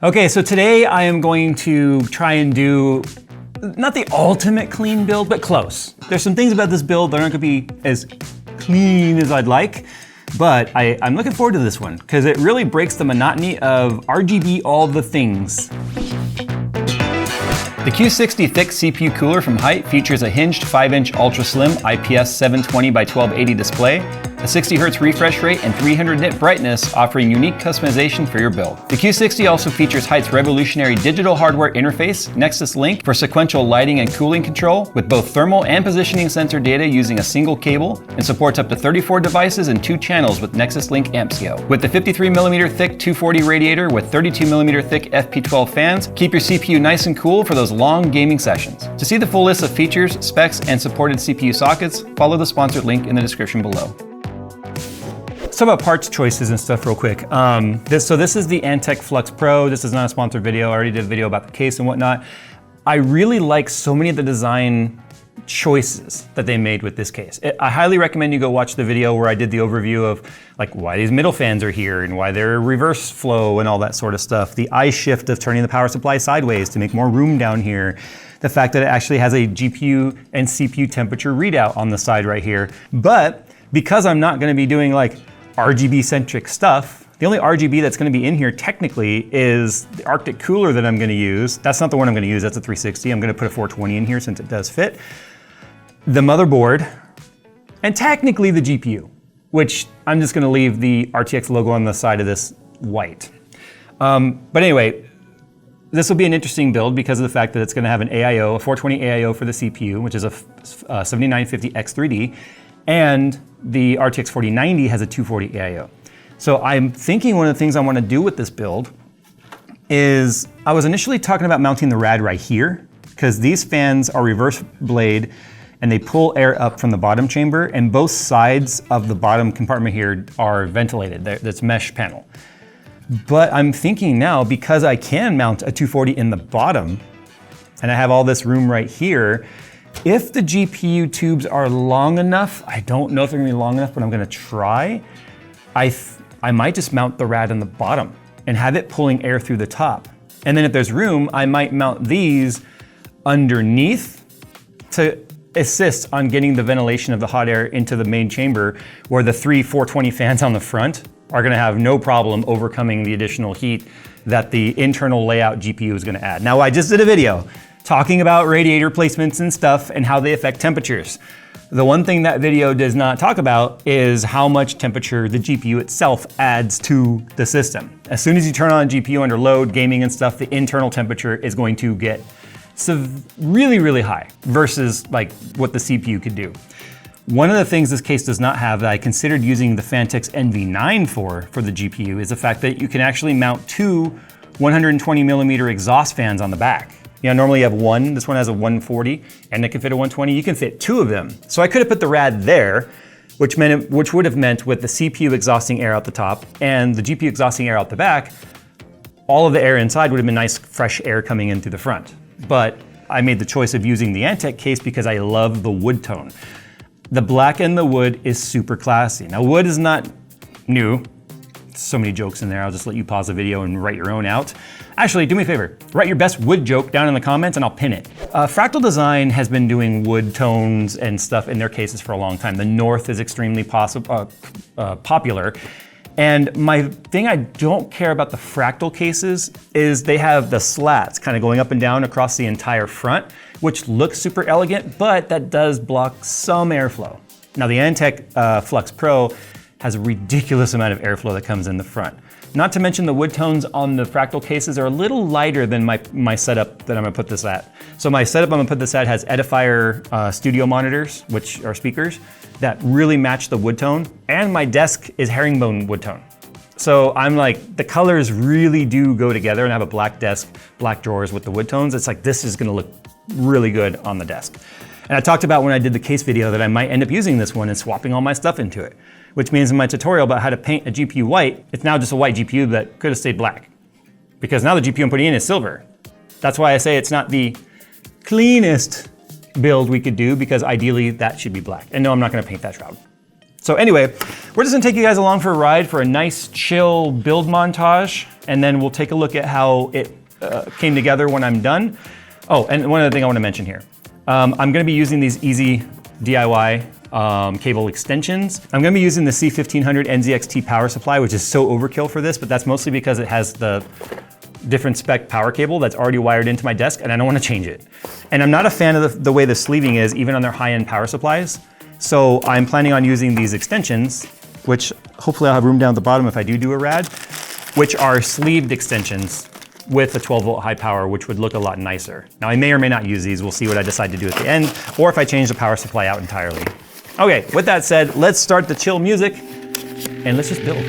Okay, so today I am going to try and do not the ultimate clean build, but close. There's some things about this build that aren't gonna be as clean as I'd like, but I'm looking forward to this one because it really breaks the monotony of RGB all the things. The Q60 thick CPU cooler from Height features a hinged 5-inch ultra slim IPS 720 by 1280 display, a 60 Hz refresh rate, and 300 nit brightness, offering unique customization for your build. The Q60 also features Height's revolutionary digital hardware interface, Nexus Link, for sequential lighting and cooling control, with both thermal and positioning sensor data using a single cable, and supports up to 34 devices and 2 channels with Nexus Link amp scale. With the 53mm thick 240 radiator with 32mm thick FP12 fans, keep your CPU nice and cool for those long gaming sessions. To see the full list of features, specs, and supported CPU sockets, follow the sponsored link in the description below. Let's talk about parts choices and stuff real quick. This is the Antec Flux Pro. This is not a sponsored video. I already did a video about the case and whatnot. I really like so many of the design choices that they made with this case. I highly recommend you go watch the video where I did the overview of like why these middle fans are here and why they're reverse flow and all that sort of stuff. The eye shift of turning the power supply sideways to make more room down here. The fact that it actually has a GPU and CPU temperature readout on the side right here. But because I'm not gonna be doing like RGB centric stuff, the only RGB that's gonna be in here technically is the Arctic cooler that I'm gonna use. That's not the one I'm gonna use, that's a 360. I'm gonna put a 420 in here since it does fit. The motherboard, and technically the GPU, which I'm just gonna leave the RTX logo on the side of this white. But anyway, this will be an interesting build because of the fact that it's gonna have an AIO, a 420 AIO for the CPU, which is a 7950X3D, and the RTX 4090 has a 240 AIO. So I'm thinking one of the things I wanna do with this build is, I was initially talking about mounting the rad right here, because these fans are reverse blade and they pull air up from the bottom chamber, and both sides of the bottom compartment here are ventilated. That's mesh panel. But I'm thinking now, because I can mount a 240 in the bottom, and I have all this room right here, if the GPU tubes are long enough, I don't know if they're gonna be long enough, but I'm gonna try, I might just mount the rad on the bottom and have it pulling air through the top. And then if there's room, I might mount these underneath to assist on getting the ventilation of the hot air into the main chamber, where the 3 420 fans on the front are gonna have no problem overcoming the additional heat that the internal layout GPU is gonna add. Now, I just did a video talking about radiator placements and stuff and how they affect temperatures. The one thing that video does not talk about is how much temperature the GPU itself adds to the system. As soon as you turn on GPU under load, gaming and stuff, the internal temperature is going to get really, really high versus like what the CPU could do. One of the things this case does not have that I considered using the Phanteks NV9 for the GPU is the fact that you can actually mount 2 120mm exhaust fans on the back. You know, normally you have one, this one has a 140 and it can fit a 120, you can fit 2 of them. So I could have put the rad there, which would have meant with the CPU exhausting air out the top and the GPU exhausting air out the back, all of the air inside would have been nice fresh air coming in through the front. But I made the choice of using the Antec case because I love the wood tone. The black in the wood is super classy. Now, wood is not new. So many jokes in there, I'll just let you pause the video and write your own out. Actually, do me a favor, write your best wood joke down in the comments and I'll pin it. Fractal Design has been doing wood tones and stuff in their cases for a long time. The North is extremely popular. And my thing I don't care about the Fractal cases is they have the slats kind of going up and down across the entire front, which looks super elegant, but that does block some airflow. Now the Antec Flux Pro has a ridiculous amount of airflow that comes in the front. Not to mention the wood tones on the Fractal cases are a little lighter than my setup that I'm gonna put this at. So my setup I'm gonna put this at has Edifier studio monitors, which are speakers, that really match the wood tone, and my desk is herringbone wood tone. So I'm like, the colors really do go together, and I have a black desk, black drawers with the wood tones. It's like, this is gonna look really good on the desk. And I talked about when I did the case video that I might end up using this one and swapping all my stuff into it, which means in my tutorial about how to paint a GPU white, it's now just a white GPU that could have stayed black. Because now the GPU I'm putting in is silver. That's why I say it's not the cleanest build we could do, because ideally that should be black. And no, I'm not gonna paint that shroud. So So anyway, we're just gonna take you guys along for a ride for a nice chill build montage, and then we'll take a look at how it came together when I'm done. Oh, and one other thing I wanna mention here. I'm gonna be using these easy DIY cable extensions. I'm gonna be using the C1500 NZXT power supply, which is so overkill for this, but that's mostly because it has the different spec power cable that's already wired into my desk, and I don't wanna change it. And I'm not a fan of the way the sleeving is, even on their high-end power supplies. So I'm planning on using these extensions, which hopefully I'll have room down at the bottom if I do a rad, which are sleeved extensions with a 12-volt high power, which would look a lot nicer. Now I may or may not use these. We'll see what I decide to do at the end, or if I change the power supply out entirely. Okay, with that said, let's start the chill music and let's just build.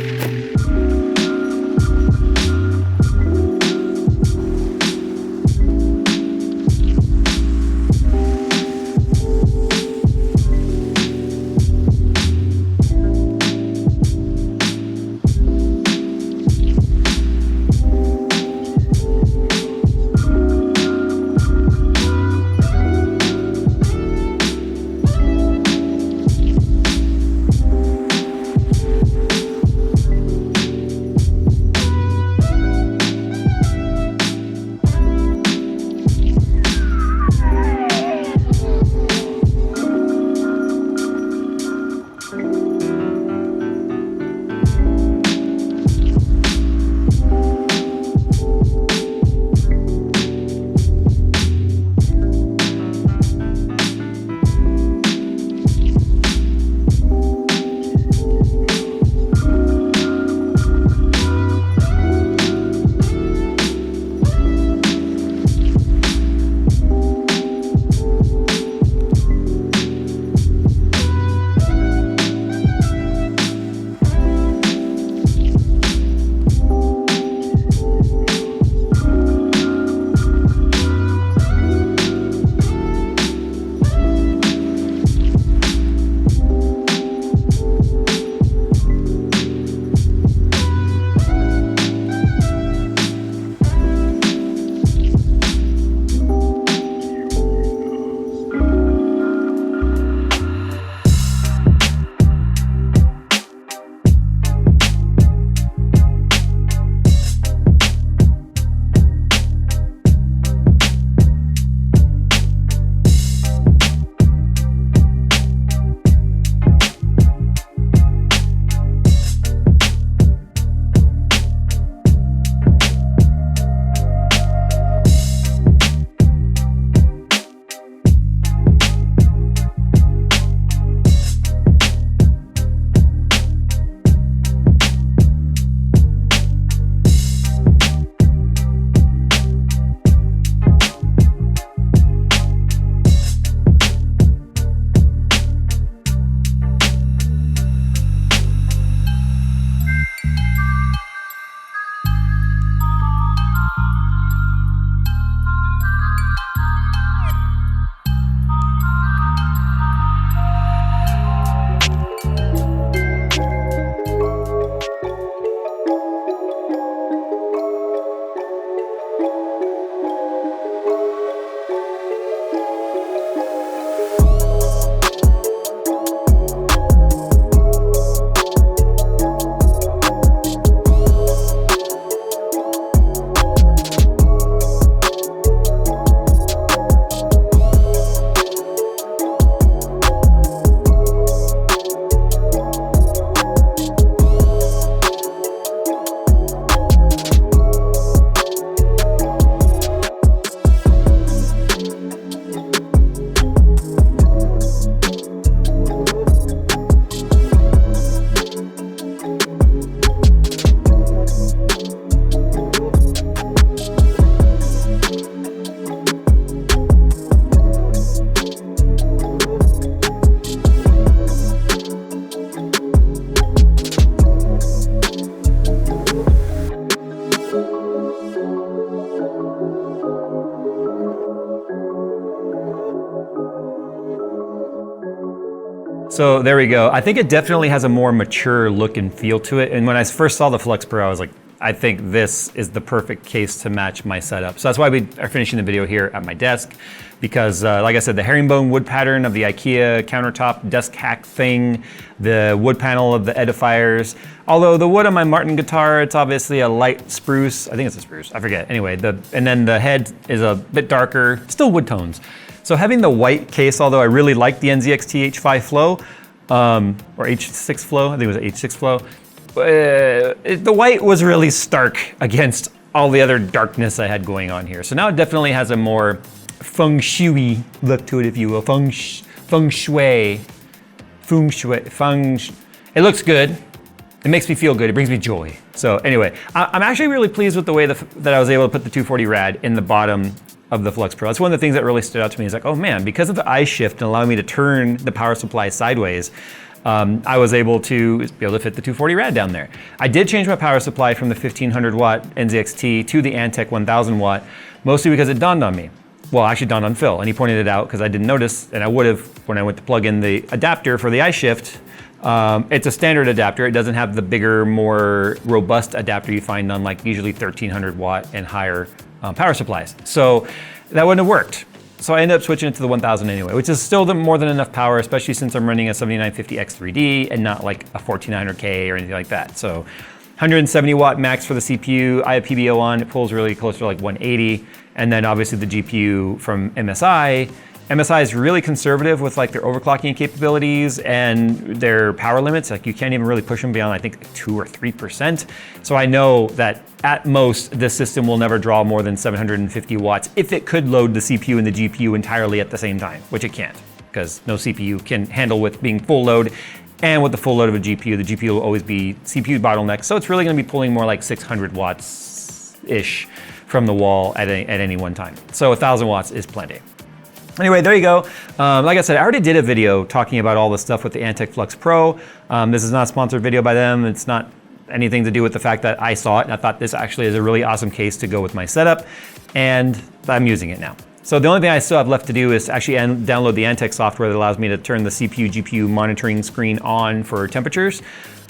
So there we go. I think it definitely has a more mature look and feel to it. And when I first saw the Flex Pro, I was like, I think this is the perfect case to match my setup. So that's why we are finishing the video here at my desk, because like I said, the herringbone wood pattern of the IKEA countertop desk hack thing, the wood panel of the edifiers, although the wood on my Martin guitar, it's obviously a light spruce. I think it's a spruce, I forget. Anyway, and then the head is a bit darker, still wood tones. So having the white case, although I really like the NZXT H5 flow, or H6 flow, I think it was H6 flow, the white was really stark against all the other darkness I had going on here. So now it definitely has a more feng shui look to it, if you will. Feng shui. It looks good. It makes me feel good. It brings me joy. So anyway, I'm actually really pleased with the way that I was able to put the 240 rad in the bottom of the Flux Pro. That's one of the things that really stood out to me. Is like, oh man, because of the I shift and allowing me to turn the power supply sideways, I was able to fit the 240 rad down there. I did change my power supply from the 1500 watt NZXT to the Antec 1000 watt, mostly because it dawned on me. Well, actually dawned on Phil, and he pointed it out because I didn't notice, and I would have when I went to plug in the adapter for the I shift. It's a standard adapter. It doesn't have the bigger, more robust adapter you find on like usually 1300 watt and higher power supplies. So that wouldn't have worked. So I ended up switching it to the 1000 anyway, which is still more than enough power, especially since I'm running a 7950X3D and not like a 14900K or anything like that. So 170 watt max for the CPU. I have PBO on, it pulls really close to like 180. And then obviously the GPU from MSI. MSI is really conservative with like their overclocking capabilities and their power limits. Like you can't even really push them beyond, I think, 2 or 3%. So I know that at most this system will never draw more than 750 watts if it could load the CPU and the GPU entirely at the same time, which it can't, because no CPU can handle with being full load. And with the full load of a GPU, the GPU will always be CPU bottleneck. So it's really gonna be pulling more like 600 watts-ish from the wall at any one time. So 1000 watts is plenty. Anyway, there you go. Like I said, I already did a video talking about all the stuff with the Antec Flux Pro. This is not a sponsored video by them. It's not anything to do with the fact that I saw it and I thought this actually is a really awesome case to go with my setup, and I'm using it now. So the only thing I still have left to do is actually download the Antec software that allows me to turn the CPU, GPU monitoring screen on for temperatures,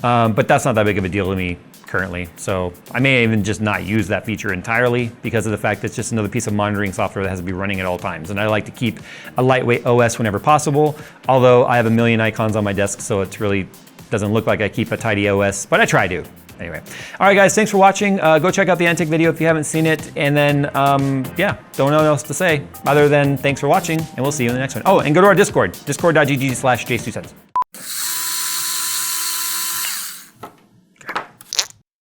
but that's not that big of a deal to me currently. So I may even just not use that feature entirely because of the fact that it's just another piece of monitoring software that has to be running at all times. And I like to keep a lightweight OS whenever possible, although I have a million icons on my desk, so it really doesn't look like I keep a tidy OS, but I try to. Anyway, all right guys, thanks for watching. Go check out the Antec video if you haven't seen it. And then, yeah, don't know what else to say other than thanks for watching, and we'll see you in the next one. Oh, and go to our Discord, discord.gg/JayzTwoCents.